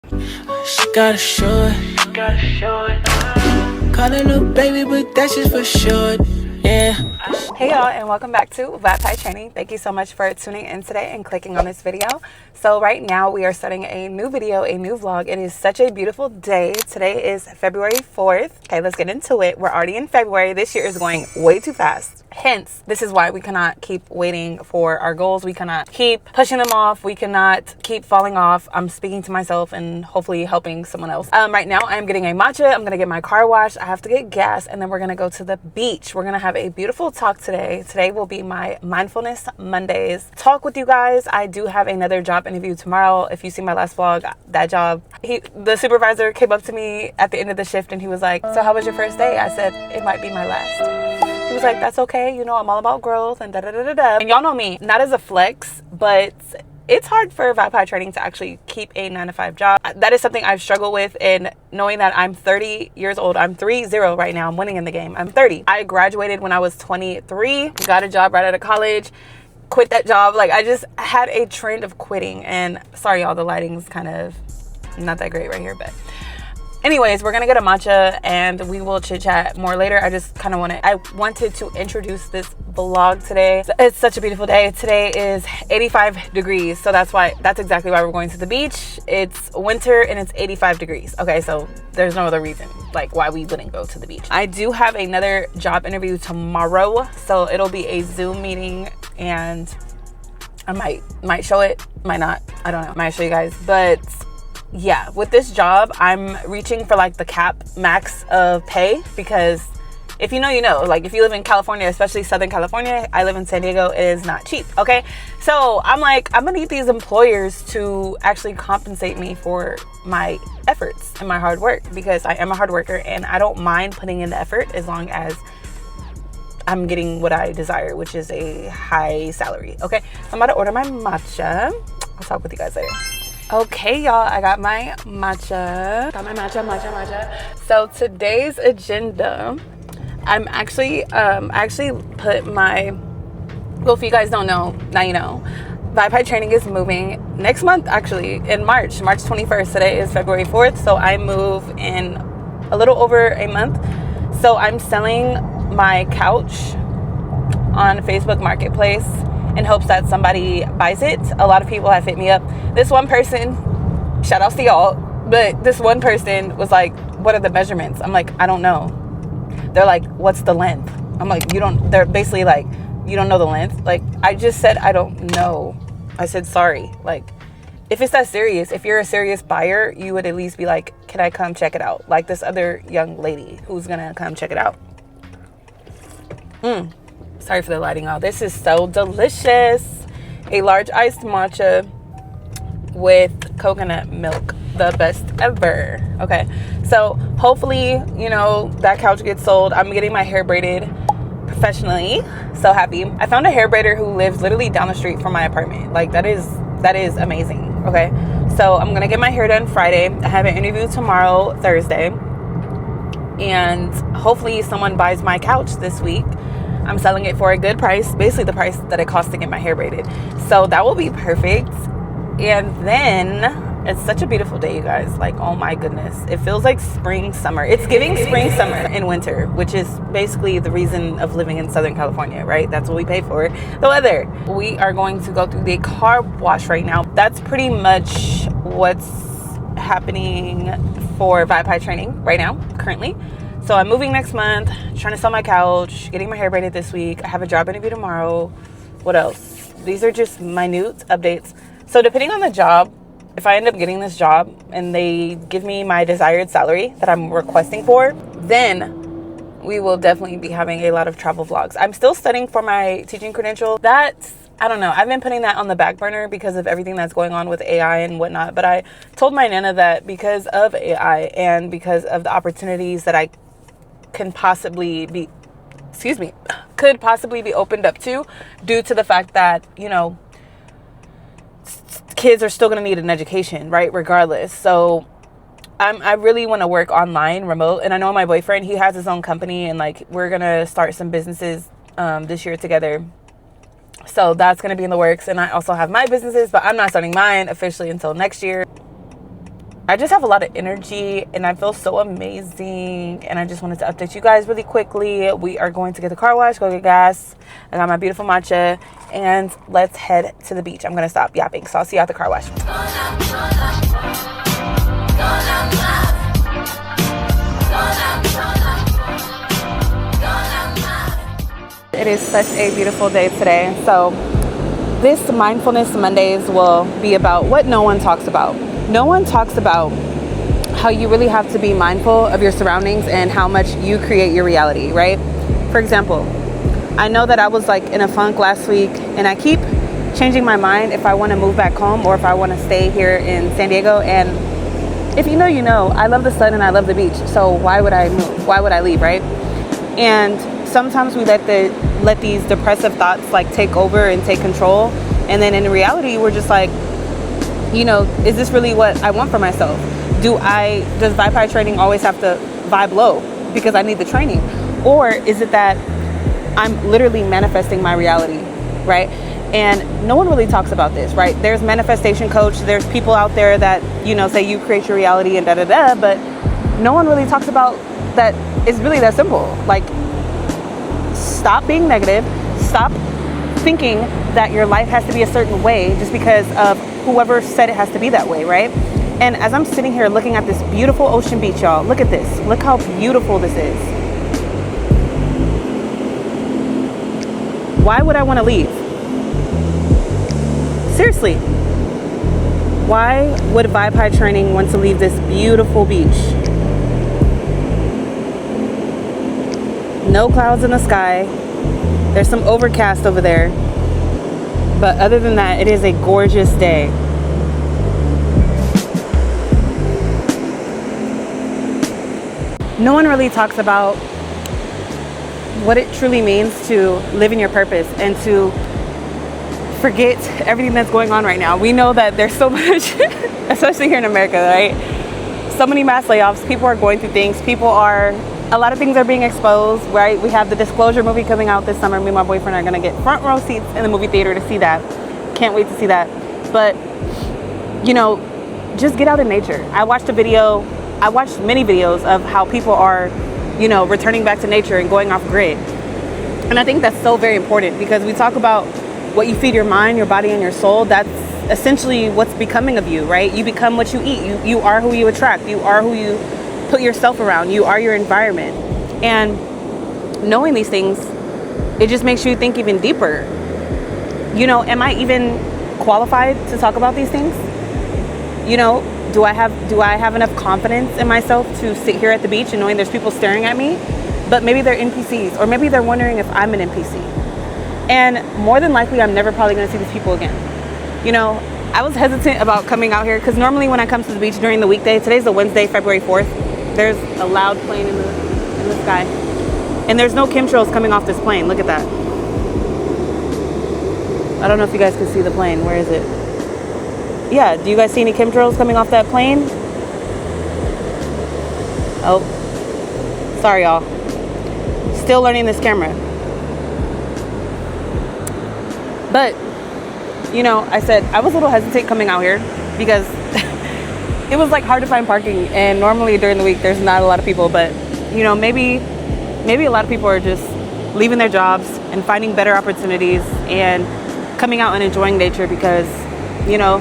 She got a short. Call her little baby, but that's just for short. Yeah. Hey y'all, and welcome back to Vodafone Training. Thank you so much for tuning in today and clicking on this video. So right now we are starting a new video, a new vlog. It is such a beautiful day. Today is February 4th. Okay, let's get into it. We're already in February. This year is going way too fast. Hence, this is why we cannot keep waiting for our goals. We cannot keep pushing them off. We cannot keep falling off. I'm speaking to myself and hopefully helping someone else. Right now, I'm getting a matcha. I'm going to get my car washed. I have to get gas, and then we're going to go to the beach. We're going to have a beautiful talk today. Today will be my Mindfulness Mondays talk with you guys. I do have another job interview tomorrow. If you see my last vlog, that job, the supervisor came up to me at the end of the shift and he was like, "So how was your first day?" I said, "It might be my last." He was like, "That's okay. You know, I'm all about growth and da-da-da-da-da." And y'all know me, not as a flex, but it's hard for Vodafone Training to actually keep a 9-to-5 job. That is something I've struggled with, and knowing that I'm 30 years old, I'm 30 right now. I'm winning in the game. I'm 30. I graduated when I was 23, got a job right out of college, quit that job. Like, I just had a trend of quitting, and sorry, y'all, the lighting's kind of not that great right here, but anyways, we're gonna get a matcha and we will chit chat more later. I just kind of wanted to introduce this vlog today. It's such a beautiful day. Today is 85 degrees. So that's exactly why we're going to the beach. It's winter and it's 85 degrees. Okay, so there's no other reason like why we wouldn't go to the beach. I do have another job interview tomorrow. So it'll be a Zoom meeting and I might show it, might not. I don't know. Might show you guys, but yeah, with this job, I'm reaching for like the cap max of pay, because if you know, you know, like if you live in California, especially Southern California, I live in San Diego, it is not cheap. Okay. So I'm like, I'm gonna need these employers to actually compensate me for my efforts and my hard work, because I am a hard worker and I don't mind putting in the effort as long as I'm getting what I desire, which is a high salary. Okay. So I'm about to order my matcha. I'll talk with you guys later. Okay, y'all, I got my matcha. So today's agenda, I'm actually, put my, well, if you guys don't know, now you know, Vodafone Training is moving next month, actually, in March 21st. Today is February 4th, so I move in a little over a month. So I'm selling my couch on Facebook Marketplace in hopes that somebody buys it. A lot of people have hit me up. This one person, shout outs to y'all, but this one person was like, "What are the measurements?" I'm like, "I don't know." They're like, "What's the length?" I'm like, they're basically like, "You don't know the length?" Like, I just said, "I don't know." I said, "Sorry." Like, if it's that serious, if you're a serious buyer, you would at least be like, "Can I come check it out?" Like this other young lady who's gonna come check it out. Sorry for the lighting, y'all. This is so delicious. A large iced matcha with coconut milk. The best ever. Okay. So hopefully, you know, that couch gets sold. I'm getting my hair braided professionally. So happy. I found a hair braider who lives literally down the street from my apartment. Like, that is amazing. Okay. So I'm going to get my hair done Friday. I have an interview tomorrow, Thursday. And hopefully someone buys my couch this week. I'm selling it for a good price, basically the price that it costs to get my hair braided. So that will be perfect. And then it's such a beautiful day, you guys. Like, oh my goodness. It feels like spring, summer. It's giving spring, summer, and winter, which is basically the reason of living in Southern California, right? That's what we pay for, the weather. We are going to go through the car wash right now. That's pretty much what's happening for Vodafone Training right now, currently. So I'm moving next month, trying to sell my couch, getting my hair braided this week. I have a job interview tomorrow. What else? These are just minute updates. So depending on the job, if I end up getting this job and they give me my desired salary that I'm requesting for, then we will definitely be having a lot of travel vlogs. I'm still studying for my teaching credential. I don't know. I've been putting that on the back burner because of everything that's going on with AI and whatnot. But I told my Nana that because of AI and because of the opportunities that I could possibly be opened up to, due to the fact that, you know, kids are still going to need an education, right? Regardless. So I really want to work online, remote. And I know my boyfriend, he has his own company, and like, we're going to start some businesses this year together. So that's going to be in the works. And I also have my businesses, but I'm not starting mine officially until next year. I just have a lot of energy and I feel so amazing. And I just wanted to update you guys really quickly. We are going to get the car wash, go get gas. I got my beautiful matcha, and let's head to the beach. I'm going to stop yapping, so I'll see you at the car wash. It is such a beautiful day today. So this Mindfulness Mondays will be about what no one talks about. No one talks about how you really have to be mindful of your surroundings and how much you create your reality, right? For example, I know that I was like in a funk last week, and I keep changing my mind if I want to move back home or if I want to stay here in San Diego. And if you know, you know, I love the sun and I love the beach. So why would I move? Why would I leave, right? And sometimes we let these depressive thoughts like take over and take control. And then in reality, we're just like, you know, is this really what I want for myself? Does vibe high training always have to vibe low because I need the training? Or is it that I'm literally manifesting my reality, right? And no one really talks about this, right? There's manifestation coach, there's people out there that, you know, say you create your reality and da-da-da, but no one really talks about that. It's really that simple. Like, stop being negative, stop thinking that your life has to be a certain way just because of whoever said it has to be that way, right? And as I'm sitting here looking at this beautiful ocean beach, y'all, look at this. Look how beautiful this is. Why would I want to leave? Seriously. Why would Vibe High Training want to leave this beautiful beach? No clouds in the sky. There's some overcast over there. But other than that, it is a gorgeous day. No one really talks about what it truly means to live in your purpose and to forget everything that's going on right now. We know that there's so much, especially here in America, right? So many mass layoffs. People are going through things. A lot of things are being exposed, right? We have the Disclosure movie coming out this summer. Me and my boyfriend are gonna get front row seats in the movie theater to see that. Can't wait to see that. But, you know, just get out in nature. I watched many videos of how people are, you know, returning back to nature and going off grid. And I think that's so very important because we talk about what you feed your mind, your body, and your soul. That's essentially what's becoming of you, right? You become what you eat. You are who you attract. You are who you put yourself around. You are your environment. And knowing these things, it just makes you think even deeper. You know, am I even qualified to talk about these things? You know, do I have enough confidence in myself to sit here at the beach and knowing there's people staring at me, but maybe they're NPCs, or maybe they're wondering if I'm an NPC. And more than likely, I'm never probably gonna see these people again. You know, I was hesitant about coming out here because normally when I come to the beach during the weekday, today's a Wednesday, February 4th, there's a loud plane in the sky. And there's no chemtrails coming off this plane. Look at that. I don't know if you guys can see the plane. Where is it? Yeah, do you guys see any chemtrails coming off that plane? Oh, sorry y'all. Still learning this camera. But, you know, I said I was a little hesitant coming out here because it was like hard to find parking, and normally during the week there's not a lot of people, but you know, maybe a lot of people are just leaving their jobs and finding better opportunities and coming out and enjoying nature because, you know,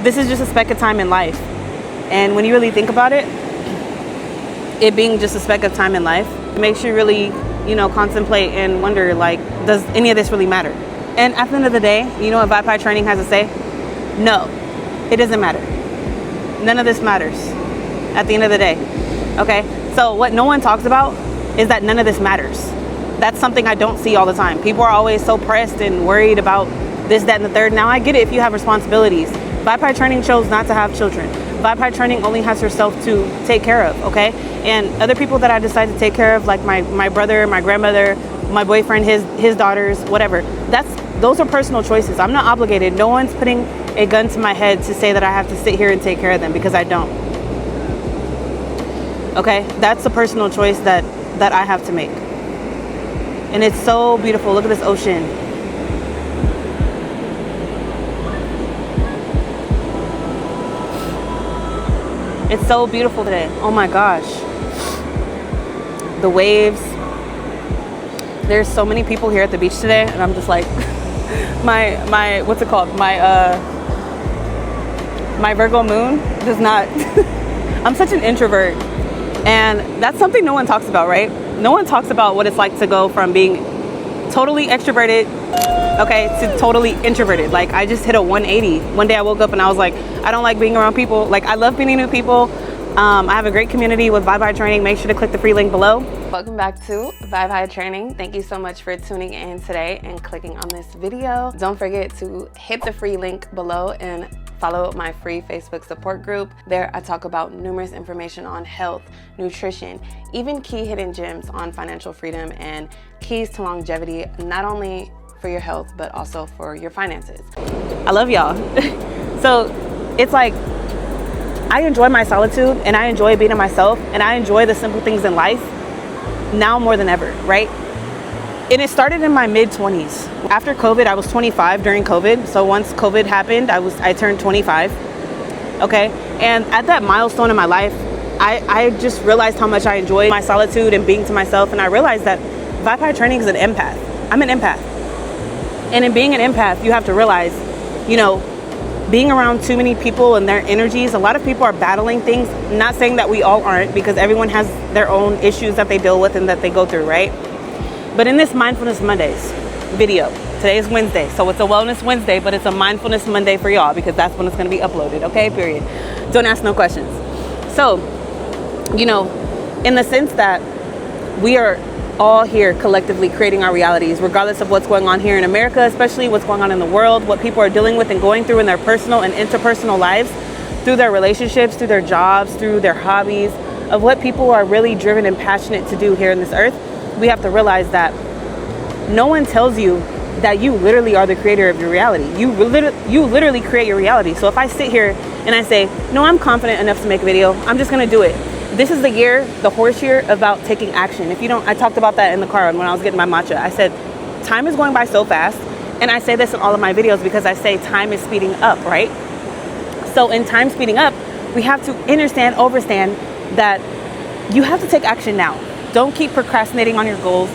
this is just a speck of time in life. And when you really think about it, it being just a speck of time in life, it makes you really, you know, contemplate and wonder, like, does any of this really matter? And at the end of the day, you know what Vibe High Training has to say? No, it doesn't matter. None of this matters at the end of the day, okay? So what no one talks about is that none of this matters. That's something I don't see all the time. People are always so pressed and worried about this, that, and the third. Now I get it if you have responsibilities. Vibe High Training chose not to have children. Vibe High Training only has herself to take care of, okay? And other people that I decide to take care of, like my brother, my grandmother, my boyfriend, his daughters, whatever, those are personal choices. I'm not obligated. No one's putting a gun to my head to say that I have to sit here and take care of them, because I don't. Okay? That's a personal choice that I have to make. And it's so beautiful. Look at this ocean. It's so beautiful today. Oh my gosh. The waves. There's so many people here at the beach today, and I'm just like, my what's it called? My Virgo moon does not. I'm such an introvert, and that's something no one talks about, right? No one talks about what it's like to go from being totally extroverted, okay, to totally introverted. Like, I just hit a 180. One day I woke up and I was like, I don't like being around people. Like, I love meeting new people. I have a great community with Vibe High Training. Make sure to click the free link below. Welcome back to Vibe High Training. Thank you so much for tuning in today and clicking on this video. Don't forget to hit the free link below and follow my free Facebook support group. There I talk about numerous information on health, nutrition, even key hidden gems on financial freedom and keys to longevity, not only for your health, but also for your finances. I love y'all. So it's like, I enjoy my solitude and I enjoy being myself and I enjoy the simple things in life now more than ever, right? And it started in my mid-20s. After COVID, I was 25 during COVID. So once COVID happened, I turned 25, okay? And at that milestone in my life, I just realized how much I enjoyed my solitude and being to myself. And I realized that Vibe High Training is an empath. I'm an empath. And in being an empath, you have to realize, you know, being around too many people and their energies, a lot of people are battling things. Not saying that we all aren't, because everyone has their own issues that they deal with and that they go through, right? But in this Mindfulness Mondays video, today is Wednesday, so it's a Wellness Wednesday, but it's a Mindfulness Monday for y'all because that's when it's going to be uploaded, okay? Period. Don't ask no questions. So, you know, in the sense that we are all here collectively creating our realities, regardless of what's going on here in America, especially what's going on in the world, what people are dealing with and going through in their personal and interpersonal lives, through their relationships, through their jobs, through their hobbies, of what people are really driven and passionate to do here on this earth. We have to realize that no one tells you that you literally are the creator of your reality. You literally create your reality. So if I sit here and I say, no, I'm confident enough to make a video, I'm just going to do it. This is the year, the horse year, about taking action. If you don't, I talked about that in the car when I was getting my matcha. I said, time is going by so fast. And I say this in all of my videos because I say time is speeding up, right? So in time speeding up, we have to understand that you have to take action now. Don't keep procrastinating on your goals.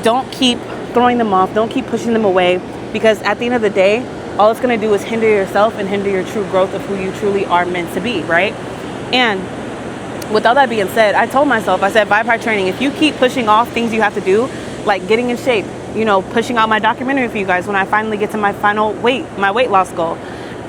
Don't keep throwing them off. Don't keep pushing them away, because at the end of the day, all it's going to do is hinder yourself and hinder your true growth of who you truly are meant to be, right? And with all that being said, I told myself, I said, Vibe High Training, if you keep pushing off things you have to do, like getting in shape, you know, pushing out my documentary for you guys when I finally get to my final my weight loss goal,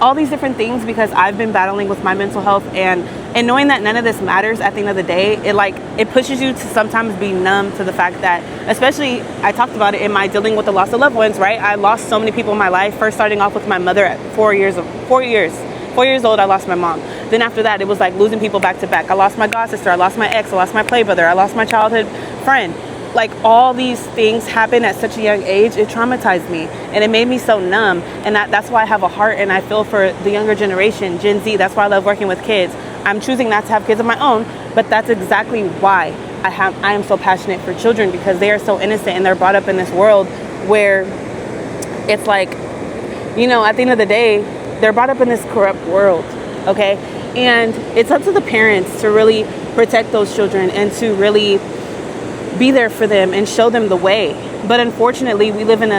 all these different things, because I've been battling with my mental health and knowing that none of this matters at the end of the day, it pushes you to sometimes be numb to the fact that, especially I talked about it in my dealing with the loss of loved ones, right? I lost so many people in my life, first starting off with my mother at 4 years old, I lost my mom. Then after that, it was like losing people back to back. I lost my god sister, I lost my ex, I lost my play brother, I lost my childhood friend. Like, all these things happen at such a young age. It traumatized me and it made me so numb. And that's why I have a heart and I feel for the younger generation, Gen Z. That's why I love working with kids. I'm choosing not to have kids of my own, but that's exactly why I am so passionate for children, because they are so innocent and they're brought up in this world where it's like, you know, at the end of the day, they're brought up in this corrupt world, okay? And it's up to the parents to really protect those children and to really be there for them and show them the way. But unfortunately, we live in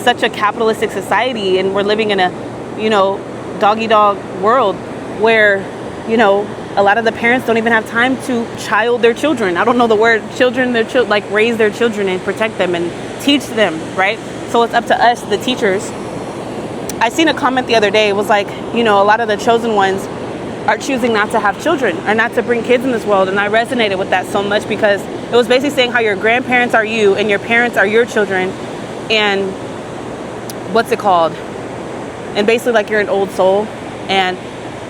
such a capitalistic society, and we're living in a, you know, dog-eat-dog world where, you know, a lot of the parents don't even have time to child their children. I don't know the word, like raise their children and protect them and teach them, right? So it's up to us, the teachers. I seen a comment the other day. It was like, you know, a lot of the chosen ones are choosing not to have children or not to bring kids in this world. And I resonated with that so much, because it was basically saying how your grandparents are you and your parents are your children. And what's it called? And basically like you're an old soul. And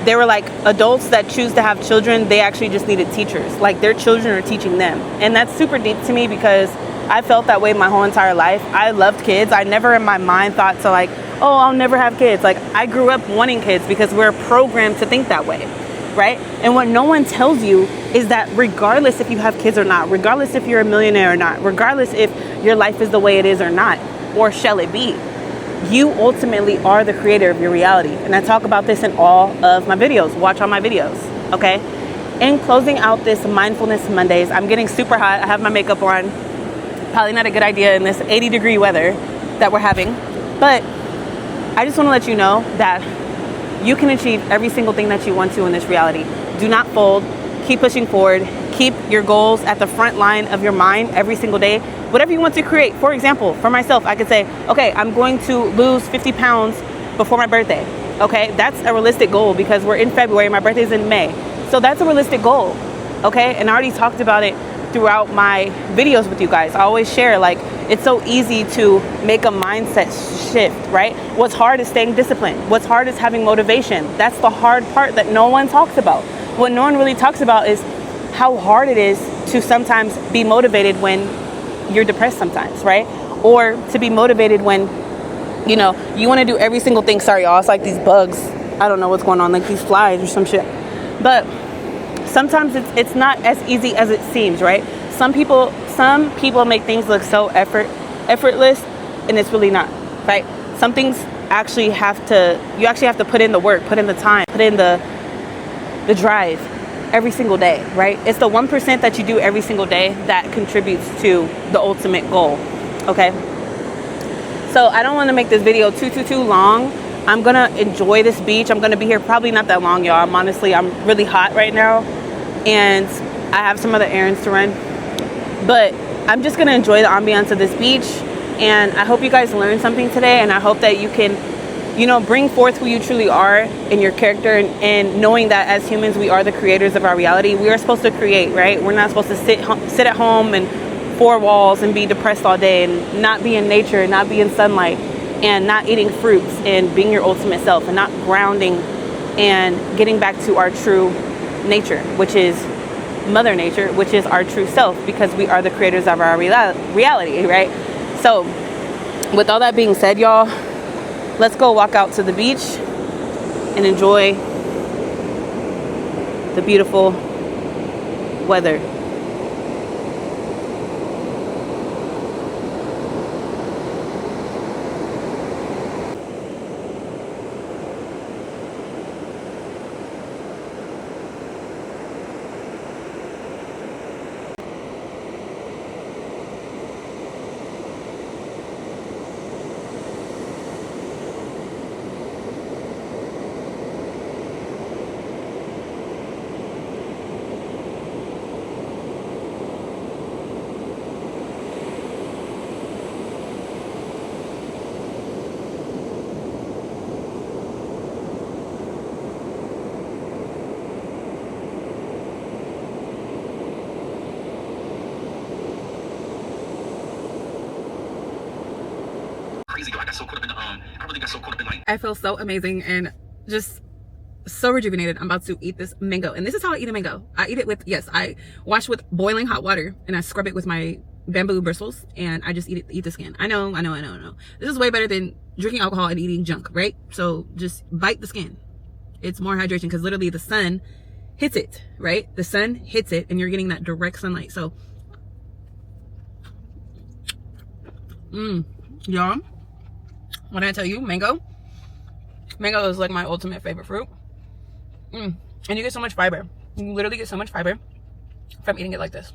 they were like, adults that choose to have children, they actually just needed teachers. Like, their children are teaching them. And that's super deep to me, because I felt that way my whole entire life. I loved kids. I never in my mind thought to like, oh, I'll never have kids. Like, I grew up wanting kids because we're programmed to think that way, right? And what no one tells you is that regardless if you have kids or not, regardless if you're a millionaire or not, regardless if your life is the way it is or not, or shall it be, you ultimately are the creator of your reality. And I talk about this in all of my videos. Watch all my videos, okay? in closing out this Mindfulness Mondays, I'm getting super hot. I have my makeup on. Probably not a good idea in this 80-degree weather that we're having. But I just want to let you know that you can achieve every single thing that you want to in this reality. Do not fold. Keep pushing forward. Keep your goals at the front line of your mind every single day. Whatever you want to create. For example, for myself, I could say, okay, I'm going to lose 50 pounds before my birthday. Okay, that's a realistic goal because we're in February. My birthday's in May. So that's a realistic goal. Okay, and I already talked about it throughout my videos with you guys. I always share, like, it's so easy to make a mindset shift, right? What's hard is staying disciplined. What's hard is having motivation. That's the hard part that no one talks about. What no one really talks about is how hard it is to sometimes be motivated when you're depressed sometimes, right? Or to be motivated when, you know, you want to do every single thing. Sorry, y'all, it's like these bugs. I don't know what's going on, like these flies or some shit. But sometimes it's not as easy as it seems, right? Some people make things look so effortless, and it's really not, right? Some things you actually have to put in the work, put in the time, put in the drive every single day, right? It's the 1% that you do every single day that contributes to the ultimate goal, okay? So I don't want to make this video too long. I'm gonna enjoy this beach. I'm gonna be here probably not that long, y'all. I'm really hot right now, and I have some other errands to run. But I'm just gonna enjoy the ambiance of this beach, and I hope you guys learned something today, and I hope that you can, you know, bring forth who you truly are in your character, and knowing that as humans, we are the creators of our reality. We are supposed to create, right? We're not supposed to sit at home and four walls and be depressed all day and not be in nature, not be in sunlight, and not eating fruits and being your ultimate self, and not grounding and getting back to our true nature, which is Mother Nature, which is our true self, because we are the creators of our reality, right? So with all that being said, y'all, let's go walk out to the beach and enjoy the beautiful weather. I feel so amazing and just so rejuvenated. I'm about to eat this mango, and this is how I eat a mango. I eat it with, yes, I wash with boiling hot water, and I scrub it with my bamboo bristles, and I just eat the skin. I know. This is way better than drinking alcohol and eating junk, right? So just bite the skin. It's more hydration because literally the sun hits it, right? The sun hits it, and you're getting that direct sunlight. So, y'all, when I tell you, mango is like my ultimate favorite fruit. And you get so much fiber. You literally get so much fiber from eating it like this.